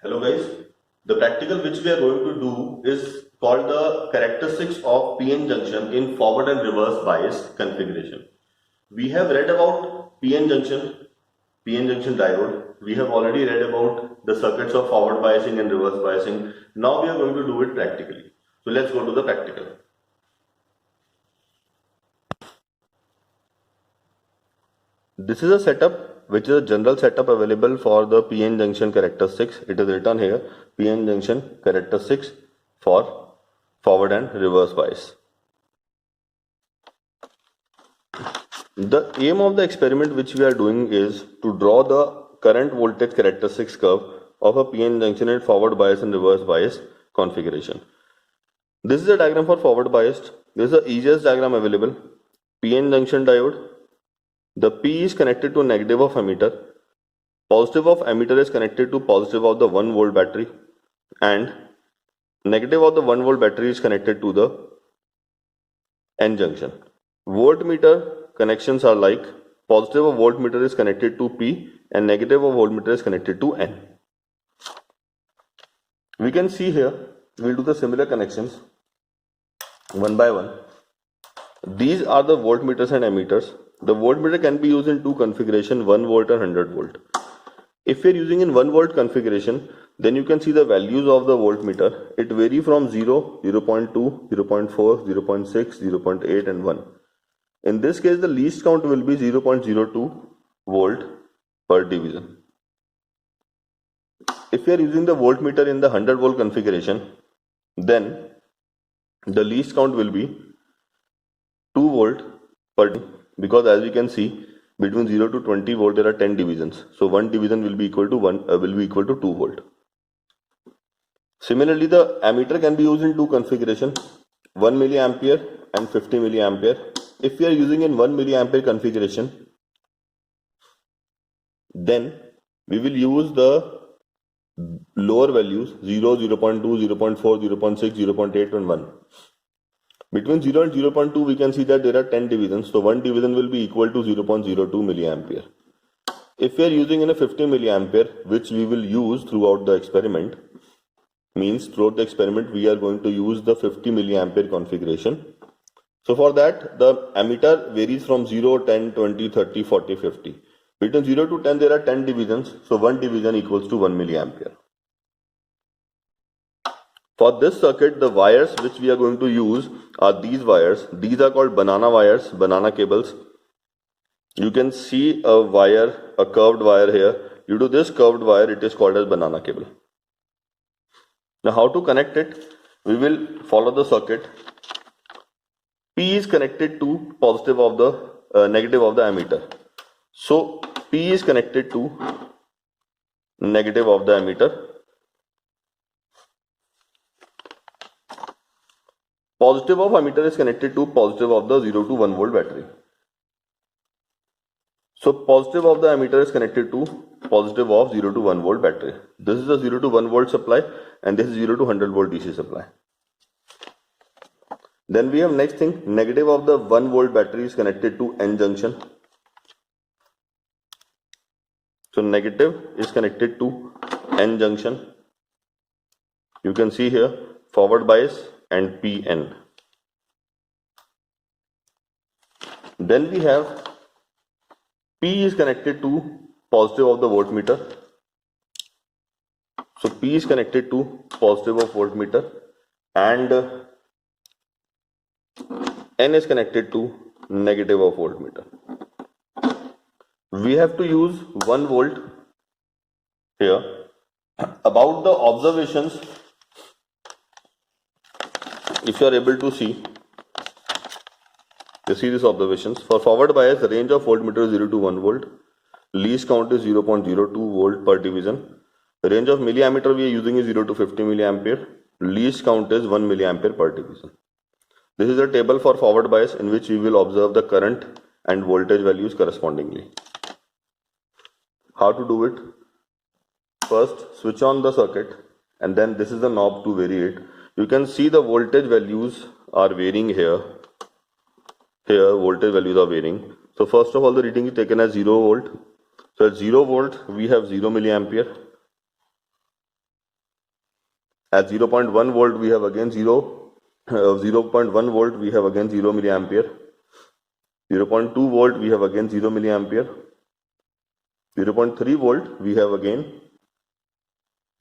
Hello guys, the practical which we are going to do is called the characteristics of PN junction in forward and reverse bias configuration. We have read about PN junction diode. We have already read about the circuits of forward biasing and reverse biasing. Now we are going to do it practically. So let's go to the practical. This is a setup which is a general setup available for the PN junction characteristics. It is written here PN junction characteristics for forward and reverse bias. The aim of the experiment which we are doing is to draw the current voltage characteristics curve of a PN junction in forward bias and reverse bias configuration. This is a diagram for forward biased. This is the easiest diagram available. PN junction diode. The P is connected to negative of ammeter. Positive of ammeter is connected to positive of the 1 volt battery, and negative of the 1 volt battery is connected to the N junction. Voltmeter connections are like positive of voltmeter is connected to P and negative of voltmeter is connected to N. We can see here, we'll do the similar connections one by one. These are the voltmeters and ammeters. The voltmeter can be used in two configurations, 1 volt and 100 volt. If we are using in 1 volt configuration, then you can see the values of the voltmeter. It vary from 0, 0.2, 0.4, 0.6, 0.8 and 1. In this case, the least count will be 0.02 volt per division. If we are using the voltmeter in the 100 volt configuration, then the least count will be 2 volt per division, because as we can see, between 0 to 20 volt there are 10 divisions. So one division will be equal to 2 volt. Similarly, the ammeter can be used in two configurations, 1 milliampere and 50 milliampere. If we are using in 1 milliampere configuration, then we will use the lower values 0, 0.2, 0.4, 0.6, 0.8 and 1. Between 0 and 0.2 we can see that there are 10 divisions, so one division will be equal to 0.02 milliampere. If we are using in a 50 milliampere, which we will use throughout the experiment, means throughout the experiment we are going to use the 50 milliampere configuration. So for that, the ammeter varies from 0, 10, 20, 30, 40, 50. Between 0 to 10 there are 10 divisions, so one division equals to 1 milliampere. For this circuit, the wires which we are going to use are these wires. These are called banana wires, banana cables. You can see a wire, a curved wire here. Due to this curved wire, it is called as banana cable. Now how to connect it? We will follow the circuit. P is connected to positive of the negative of the ammeter. So P is connected to negative of the ammeter. Positive of ammeter is connected to positive of the 0 to 1 volt battery. So positive of the ammeter is connected to positive of 0 to 1 volt battery. This is the 0 to 1 volt supply and this is 0 to 100 volt DC supply. Then we have next thing, negative of the 1 volt battery is connected to N junction. So negative is connected to N junction. You can see here forward bias and PN. Then we have P is connected to positive of the voltmeter. So P is connected to positive of voltmeter and N is connected to negative of voltmeter. We have to use 1 volt here. About the observations, if you are able to see, you see these observations. For forward bias, the range of voltmeter is 0 to 1 volt. Least count is 0.02 volt per division. The range of milliammeter we are using is 0 to 50 milliampere. Least count is 1 milliampere per division. This is a table for forward bias in which we will observe the current and voltage values correspondingly. How to do it? First, switch on the circuit and then this is the knob to vary it. You can see the voltage values are varying here. Here voltage values are varying. So first of all, the reading is taken as 0 volt. So at 0 volt we have 0 milliampere. At 0.1 volt, we have again 0.1 volt, we have again 0 milliampere. 0.2 volt, we have again 0 milliampere. 0.3 volt, we have again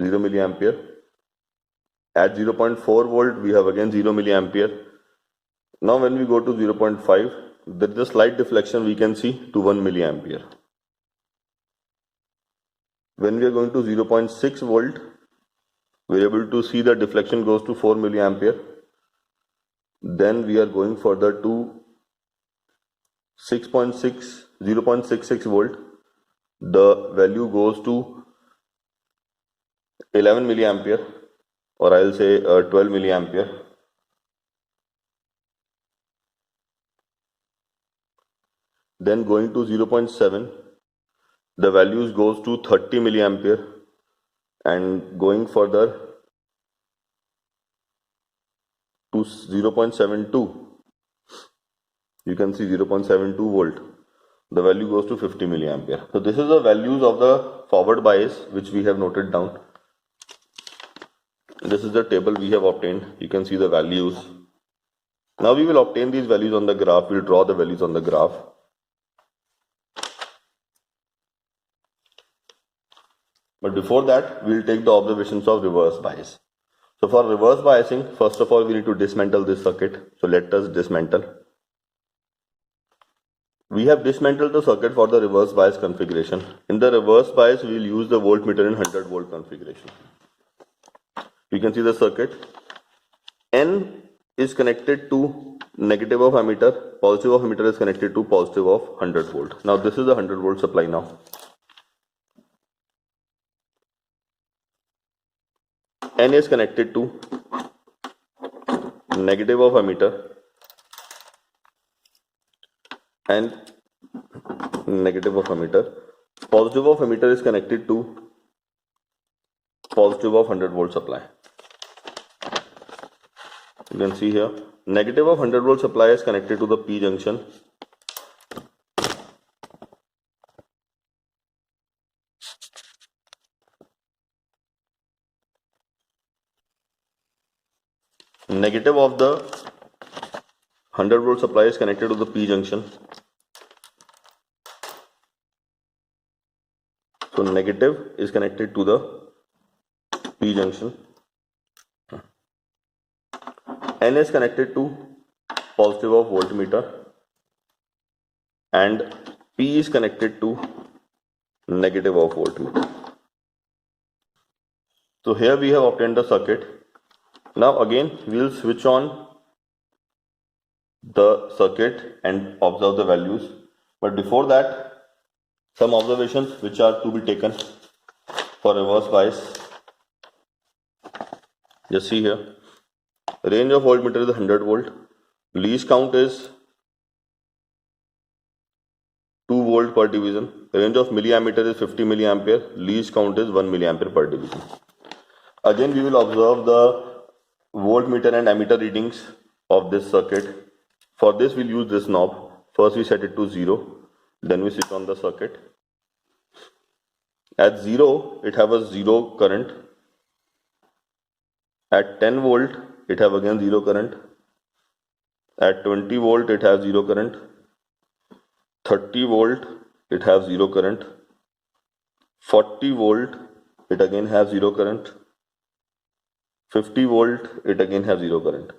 0 milliampere. At 0.4 volt, we have again 0 milliampere. Now when we go to 0.5, there is a slight deflection we can see to 1 milliampere. When we are going to 0.6 volt, we are able to see the deflection goes to 4 milliampere. Then we are going further to 0.66 volt. The value goes to 11 milliampere, or I'll say 12 milliampere. Then going to 0.7, the values goes to 30 milliampere, and going further to 0.72, you can see 0.72 volt, the value goes to 50 milliampere. So this is the values of the forward bias which we have noted down. This is the table we have obtained. You can see the values. Now we will obtain these values on the graph. We'll draw the values on the graph. But before that, we'll take the observations of reverse bias. So for reverse biasing, first of all, we need to dismantle this circuit. So let us dismantle. We have dismantled the circuit for the reverse bias configuration. In the reverse bias, we will use the voltmeter in 100 volt configuration. You can see the circuit. N is connected to negative of ammeter, positive of ammeter is connected to positive of 100 volt. Now this is the 100 volt supply now. N is connected to negative of ammeter and negative of ammeter. Positive of ammeter is connected to positive of 100 volt supply. You can see here, negative of 100 volt supply is connected to the P junction. Negative of the 100 volt supply is connected to the P junction. So negative is connected to the P junction. N is connected to positive of voltmeter and P is connected to negative of voltmeter. So here we have obtained the circuit. Now again we will switch on the circuit and observe the values. But before that, some observations which are to be taken for reverse bias. Just see here. Range of voltmeter is 100 volt. Least count is 2 volt per division. Range of milliammeter is 50 milliampere. Least count is 1 milliampere per division. Again we will observe the voltmeter and ammeter readings of this circuit. For this we'll use this knob. First we set it to 0. Then we switch on the circuit. At 0 it have a 0 current. At 10 volt it have again 0 current. At 20 volt it has 0 current. 30 volt it has 0 current. 40 volt it again has 0 current. 50 volt it again has 0 current.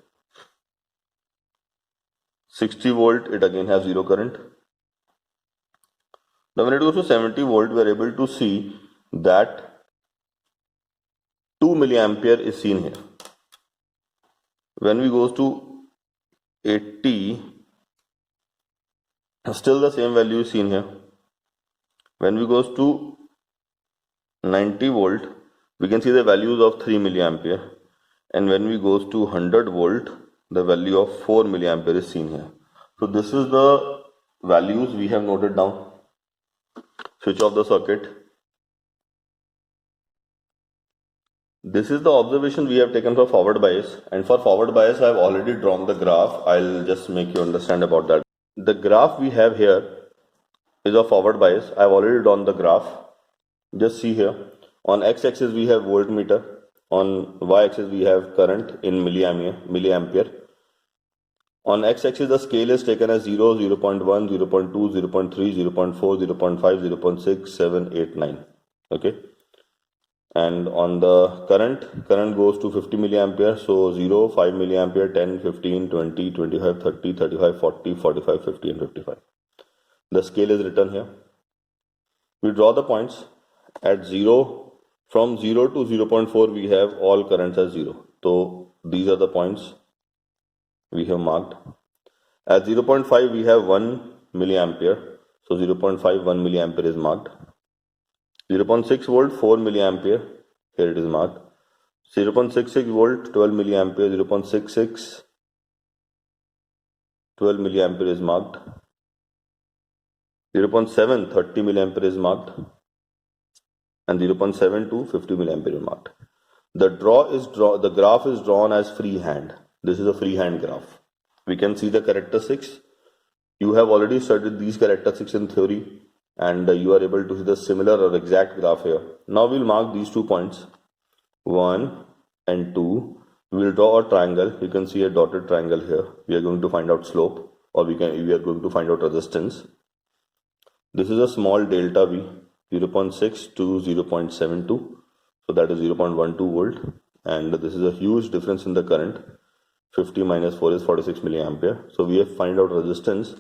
60 volt it again has 0 current. Now when it goes to 70 volt, we are able to see that 2 milliampere is seen here. When we goes to 80, still the same value is seen here. When we goes to 90 volt, we can see the values of 3 milliampere. And when we goes to 100 volt, the value of 4 milliampere is seen here. So this is the values we have noted down. Switch off the circuit. This is the observation we have taken for forward bias, and for forward bias I have already drawn the graph. I'll just make you understand about that. The graph we have here is of forward bias. I have already drawn the graph. Just see here. On x-axis we have voltmeter, On y-axis we have current in milliampere. On x-axis the scale is taken as 0, 0.1, 0.2, 0.3, 0.4, 0.5, 0.6, 7, 8, 9. Okay. And on the current goes to 50 milliampere. So 0, 5 milliampere, 10, 15, 20, 25, 30, 35, 40, 45, 50 and 55. The scale is written here. We draw the points at 0. From 0 to 0.4 we have all currents as 0. So these are the points we have marked. At 0.5 we have 1 milliampere. So 0.5 1 milliampere is marked. 0.6 volt 4 milliampere. Here it is marked. 0.66 volt 12 milliampere. 0.66 12 milliampere is marked. 0.7 30 milliampere is marked. And 0.72 50 milliampere is marked. The graph is drawn as freehand. This is a freehand graph. We can see the characteristics. You have already studied these characteristics in theory, and you are able to see the similar or exact graph here. Now we'll mark these 2 points, 1 and 2. We will draw a triangle. You can see a dotted triangle here. We are going to find out slope, or we are going to find out resistance. This is a small delta V, 0.6 to 0.72. So that is 0.12 volt. And this is a huge difference in the current. 50 minus 4 is 46 milliampere. So we have find out resistance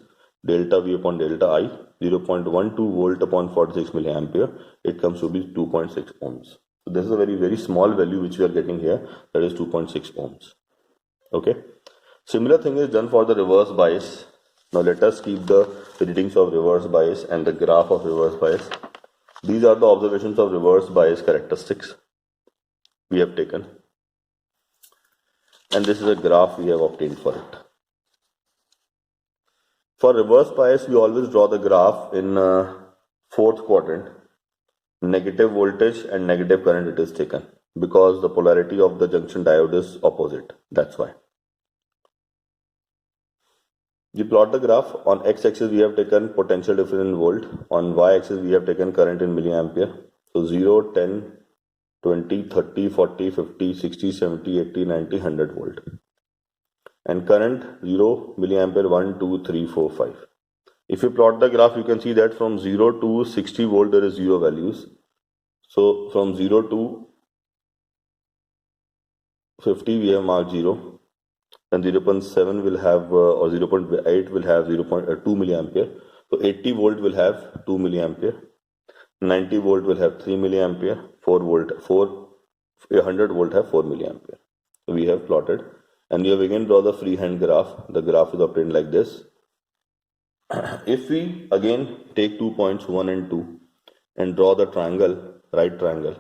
delta V upon delta I, 0.12 volt upon 46 milliampere. It comes to be 2.6 ohms. So this is a very, very small value which we are getting here. That is 2.6 ohms. Okay. Similar thing is done for the reverse bias. Now let us keep the readings of reverse bias and the graph of reverse bias. These are the observations of reverse bias characteristics we have taken. And this is a graph we have obtained for it. For reverse bias, we always draw the graph in fourth quadrant. Negative voltage and negative current it is taken because the polarity of the junction diode is opposite. That's why. We plot the graph. On x-axis we have taken potential difference in volt. On y-axis we have taken current in milliampere. So 0, 10, 20, 30, 40, 50, 60, 70, 80, 90, 100 volt. And current 0 milliampere 1, 2, 3, 4, 5. If you plot the graph, you can see that from 0 to 60 volt there is 0 values. So from 0 to 50 we have marked 0. And 0.7 will have or 0.8 will have 0.2 milliampere. So 80 volt will have 2 milliampere. 90 volt will have 3 milliampere. 100 volt have 4 milliampere. So we have plotted, and we have again draw the freehand graph. The graph is obtained like this. If we again take 2 points 1 and 2 and draw the triangle, right triangle,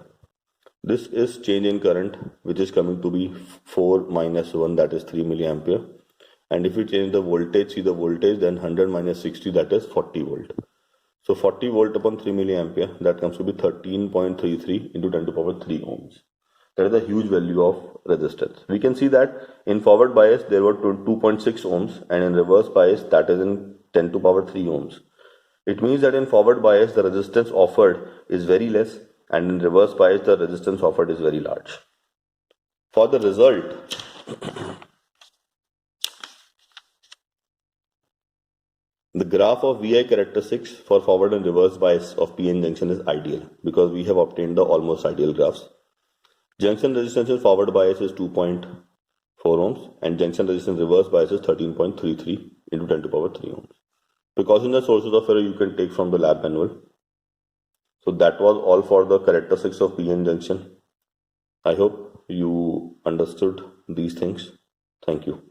this is change in current which is coming to be 4 minus 1, that is 3 milliampere. And if we change the voltage, see the voltage, then 100 minus 60, that is 40 volt. So 40 volt upon 3 milliampere, that comes to be 13.33 into 10 to the power 3 ohms. That is a huge value of resistance. We can see that in forward bias there were 2.6 ohms, and in reverse bias that is in 10 to the power 3 ohms. It means that in forward bias the resistance offered is very less, and in reverse bias the resistance offered is very large. For the result, the graph of VI characteristics for forward and reverse bias of PN junction is ideal because we have obtained the almost ideal graphs. Junction resistance in forward bias is 2.4 ohms and junction resistance reverse bias is 13.33 into 10 to the power 3 ohms. Precautions and sources of error you can take from the lab manual. So that was all for the characteristics of PN junction. I hope you understood these things. Thank you.